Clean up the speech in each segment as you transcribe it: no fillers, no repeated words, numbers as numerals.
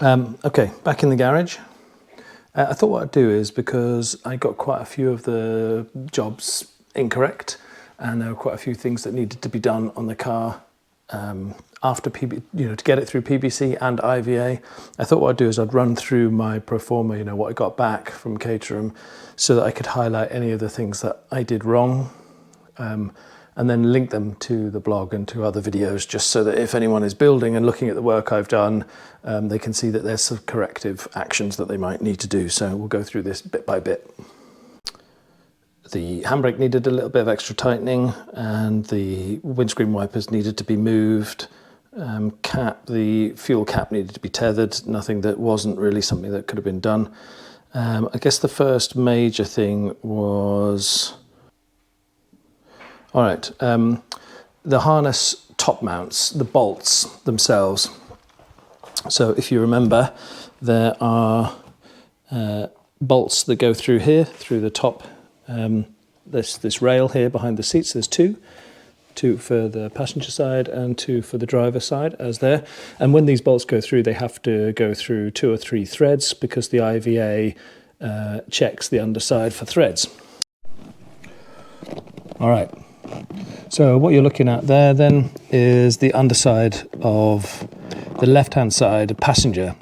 Okay, back in the garage. I thought what I'd do is, because I got quite a few of the jobs incorrect, and there were quite a few things that needed to be done on the car after to get it through PBC and IVA. I thought what I'd do is I'd run through my pro forma, what I got back from Caterham, so that I could highlight any of the things that I did wrong, and then link them to the blog and to other videos, just so that if anyone is building and looking at the work I've done, they can see that there's some corrective actions that they might need to do. So we'll go through this bit by bit. The handbrake needed a little bit of extra tightening, and the windscreen wipers needed to be moved. The fuel cap needed to be tethered, nothing that wasn't really something that could have been done. I guess the first major thing was, all right, the harness top mounts, the bolts themselves. So if you remember, there are bolts that go through here, through the top, this rail here behind the seats. There's two for the passenger side and two for the driver side, as there. And when these bolts go through, they have to go through 2 or 3 threads, because the IVA checks the underside for threads. All right. So what you're looking at there then is the underside of the left-hand side passenger.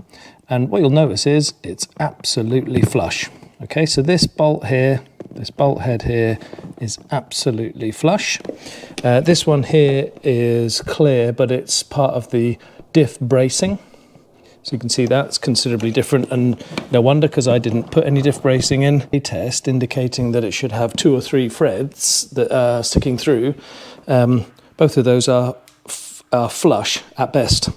And what you'll notice is it's absolutely flush. Okay, so this bolt here, this bolt head here is absolutely flush. This one here is clear, but it's part of the diff bracing. So you can see that's considerably different, and no wonder, because I didn't put any diff bracing in. A test indicating that it should have 2 or 3 threads that are sticking through. Both of those are flush at best.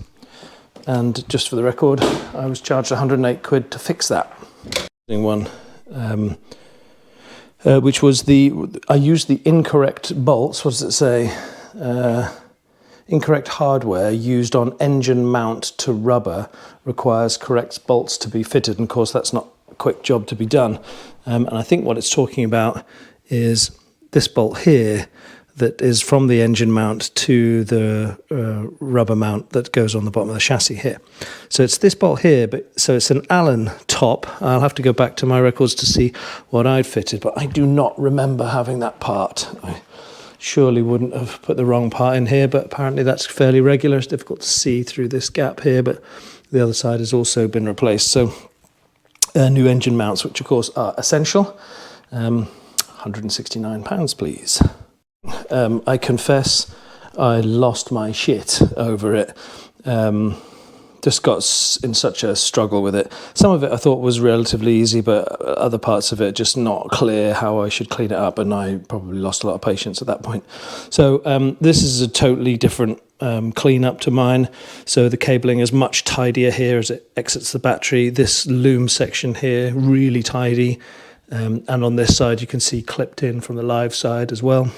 And just for the record, I was charged 108 quid to fix that. One, which was I used the incorrect bolts. What does it say? Incorrect hardware used on engine mount to rubber requires correct bolts to be fitted, and of course that's not a quick job to be done. And I think what it's talking about is this bolt here that is from the engine mount to the rubber mount that goes on the bottom of the chassis here. So it's this bolt here, so it's an Allen top. I'll have to go back to my records to see what I'd fitted, but I do not remember having that part. I surely wouldn't have put the wrong part in here, but apparently that's fairly regular. It's difficult to see through this gap here, but the other side has also been replaced. So new engine mounts, which of course are essential. £169, please. I confess I lost my shit over it. Just got in such a struggle with it. Some of it I thought was relatively easy, but other parts of it just not clear how I should clean it up, and I probably lost a lot of patience at that point. So this is a totally different clean-up to mine. So the cabling is much tidier here as it exits the battery. This loom section here, really tidy. And on this side you can see clipped in from the live side as well.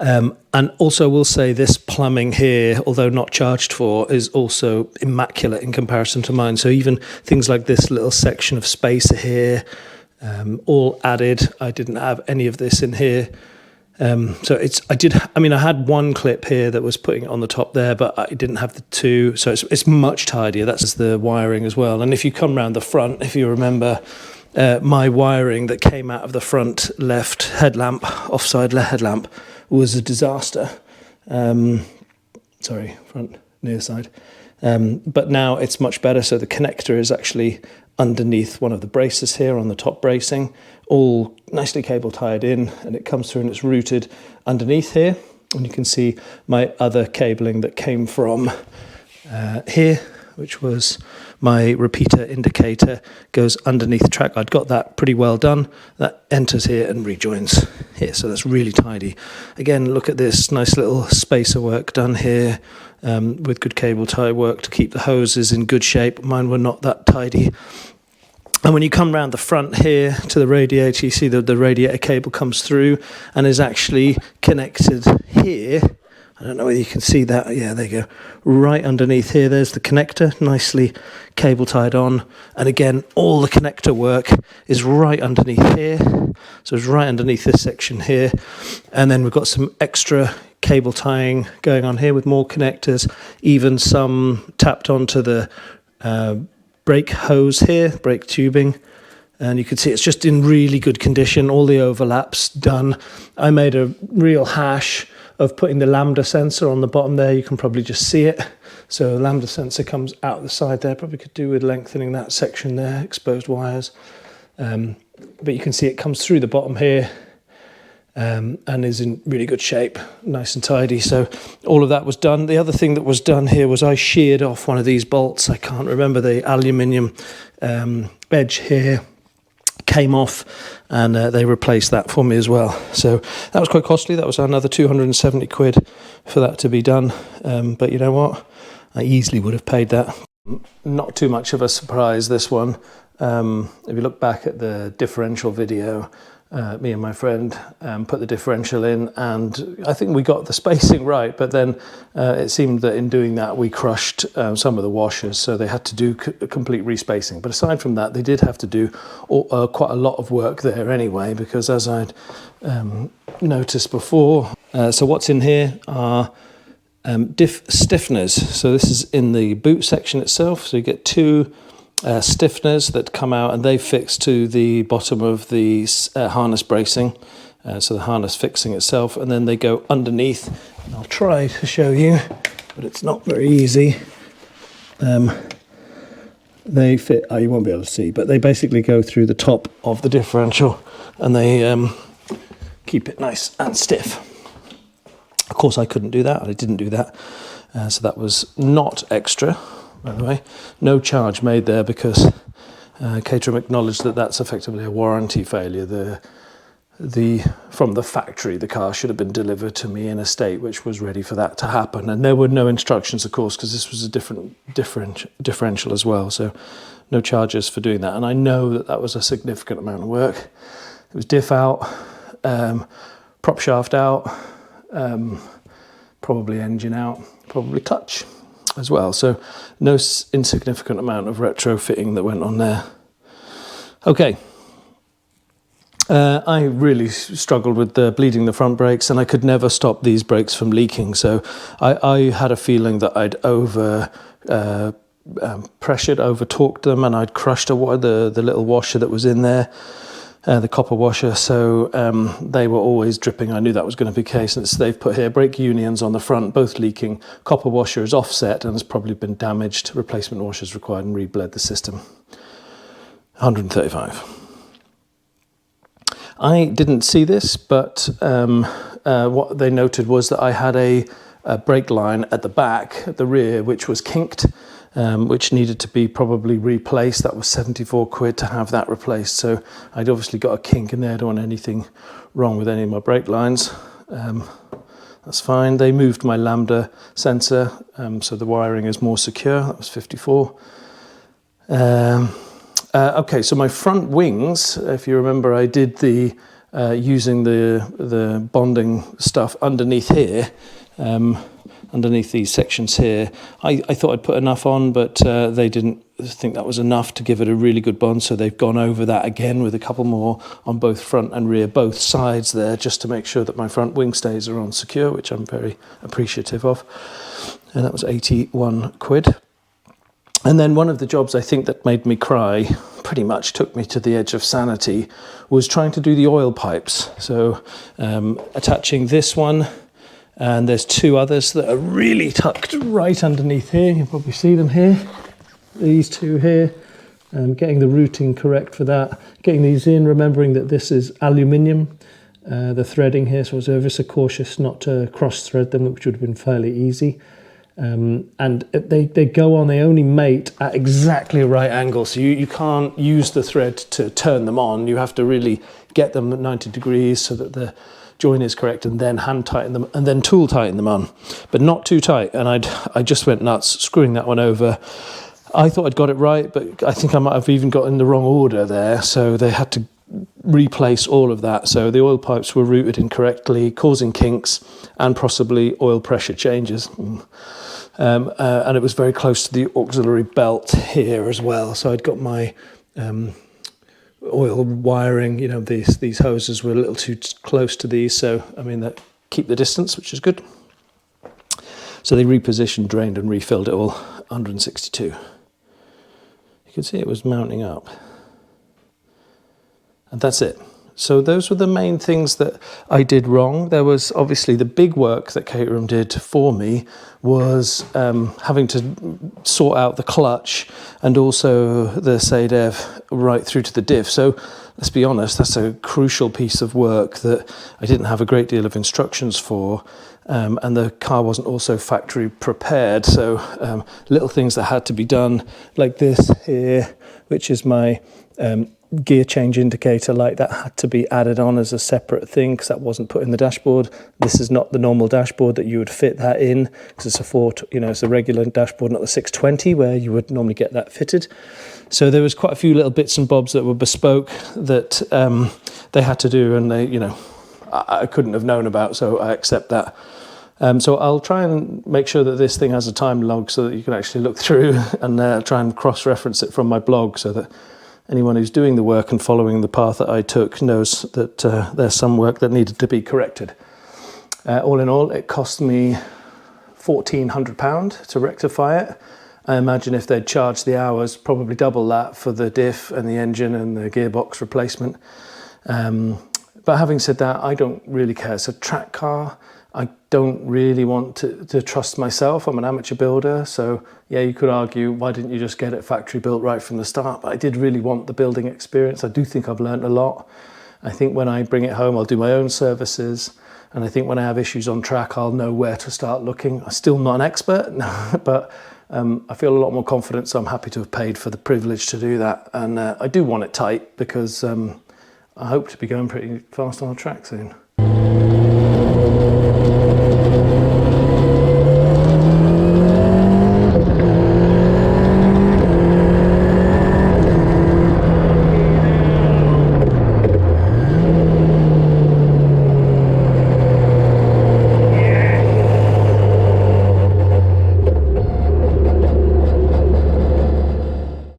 And also we'll say this plumbing here, although not charged for, is also immaculate in comparison to mine. So even things like this little section of spacer here, all added. I didn't have any of this in here. So I had one clip here that was putting it on the top there, but I didn't have the 2. So it's much tidier. That's the wiring as well. And if you come round the front, if you remember, my wiring that came out of the front left headlamp, offside headlamp, was a disaster. Sorry, front, near side. But now it's much better. So the connector is actually underneath one of the braces here on the top bracing, all nicely cable tied in, and it comes through and it's routed underneath here. And you can see my other cabling that came from here, which was my repeater indicator, goes underneath the track. I'd got that pretty well done. That enters here and rejoins here, so that's really tidy. Again, look at this nice little spacer work done here, with good cable tie work to keep the hoses in good shape. Mine were not that tidy. And when you come round the front here to the radiator, you see that the radiator cable comes through and is actually connected here. I don't know whether you can see that. Yeah, there you go. Right underneath here, there's the connector, nicely cable tied on. And again, all the connector work is right underneath here. So it's right underneath this section here. And then we've got some extra cable tying going on here with more connectors, even some tapped onto the brake hose here, brake tubing, and you can see it's just in really good condition, all the overlaps done. I made a real hash of putting the Lambda sensor on the bottom there. You can probably just see it. So the Lambda sensor comes out the side there, probably could do with lengthening that section there, exposed wires. But you can see it comes through the bottom here, and is in really good shape, nice and tidy. So all of that was done. The other thing that was done here was I sheared off one of these bolts. I can't remember, the aluminium edge here came off, and they replaced that for me as well. So that was quite costly. That was another 270 quid for that to be done. But you know what? I easily would have paid that. Not too much of a surprise, this one. If you look back at the differential video, me and my friend put the differential in, and I think we got the spacing right, but then it seemed that in doing that we crushed some of the washers, so they had to do complete respacing. But aside from that, they did have to do quite a lot of work there anyway, because as I'd noticed before, so what's in here are diff stiffeners. So this is in the boot section itself, so you get two stiffeners that come out, and they fix to the bottom of the harness bracing, so the harness fixing itself, and then they go underneath, and I'll try to show you, but it's not very easy. They fit, you won't be able to see, but they basically go through the top of the differential, and they keep it nice and stiff. Of course I couldn't do that, I didn't do that, so that was not extra. By the way, no charge made there, because Caterham acknowledged that that's effectively a warranty failure. From the factory, the car should have been delivered to me in a state which was ready for that to happen, and there were no instructions, of course, because this was a differential as well, so no charges for doing that. And I know that that was a significant amount of work. It was diff out, prop shaft out, probably engine out, probably clutch as well, so no insignificant amount of retrofitting that went on there. Okay, I really struggled with bleeding the front brakes, and I could never stop these brakes from leaking, so I had a feeling that I'd pressured, over torqued them, and I'd crushed the little washer that was in there, the copper washer, so they were always dripping. I knew that was going to be the case, and they've put here brake unions on the front, both leaking. Copper washer is offset and has probably been damaged. Replacement washers required, and rebled the system. 135. I didn't see this, but what they noted was that I had a brake line at the back, at the rear, which was kinked, which needed to be probably replaced. That was 74 quid to have that replaced. So I'd obviously got a kink in there. I don't want anything wrong with any of my brake lines. That's fine. They moved my Lambda sensor, so the wiring is more secure. That was 54. Okay, so my front wings, if you remember, I did the using the bonding stuff underneath here, underneath these sections here. I thought I'd put enough on, but they didn't think that was enough to give it a really good bond, so they've gone over that again with a couple more on both front and rear, both sides there, just to make sure that my front wing stays are on secure, which I'm very appreciative of. And that was 81 quid. And then one of the jobs I think that made me cry, pretty much took me to the edge of sanity, was trying to do the oil pipes. So attaching this one, and there's two others that are really tucked right underneath here. You'll probably see them here, these two here, and getting the routing correct for that. Getting these in, remembering that this is aluminium, the threading here, so I was ever so cautious not to cross thread them, which would have been fairly easy. And they go on, they only mate at exactly a right angle, so you can't use the thread to turn them on. You have to really get them at 90 degrees so that the join is correct, and then hand tighten them, and then tool tighten them on, but not too tight. And I just went nuts screwing that one over. I thought I'd got it right, but I think I might have even got in the wrong order there, so they had to replace all of that. So the oil pipes were routed incorrectly, causing kinks and possibly oil pressure changes. And it was very close to the auxiliary belt here as well. So I'd got my oil wiring, you know, these hoses were a little too close to these. So, I mean, that keep the distance, which is good. So they repositioned, drained and refilled it all, 162. You can see it was mounting up. And that's it. So those were the main things that I did wrong. There was obviously the big work that Caterham did for me was having to sort out the clutch and also the SADEV right through to the diff. So let's be honest, that's a crucial piece of work that I didn't have a great deal of instructions for. And the car wasn't also factory prepared. So little things that had to be done, like this here, which is my gear change indicator light, that had to be added on as a separate thing because that wasn't put in the dashboard. This is not the normal dashboard that you would fit that in because it's it's a regular dashboard, not the 620 where you would normally get that fitted. So there was quite a few little bits and bobs that were bespoke that they had to do, and I couldn't have known about, so I accept that. So I'll try and make sure that this thing has a time log so that you can actually look through and try and cross-reference it from my blog so that anyone who's doing the work and following the path that I took knows that there's some work that needed to be corrected. All in all, it cost me £1,400 to rectify it. I imagine if they'd charged the hours, probably double that for the diff and the engine and the gearbox replacement. But having said that, I don't really care. It's a track car. I don't really want to trust myself. I'm an amateur builder, so yeah, you could argue, why didn't you just get it factory built right from the start? But I did really want the building experience. I do think I've learned a lot. I think when I bring it home, I'll do my own services. And I think when I have issues on track, I'll know where to start looking. I'm still not an expert, but I feel a lot more confident, so I'm happy to have paid for the privilege to do that. And I do want it tight because I hope to be going pretty fast on the track soon.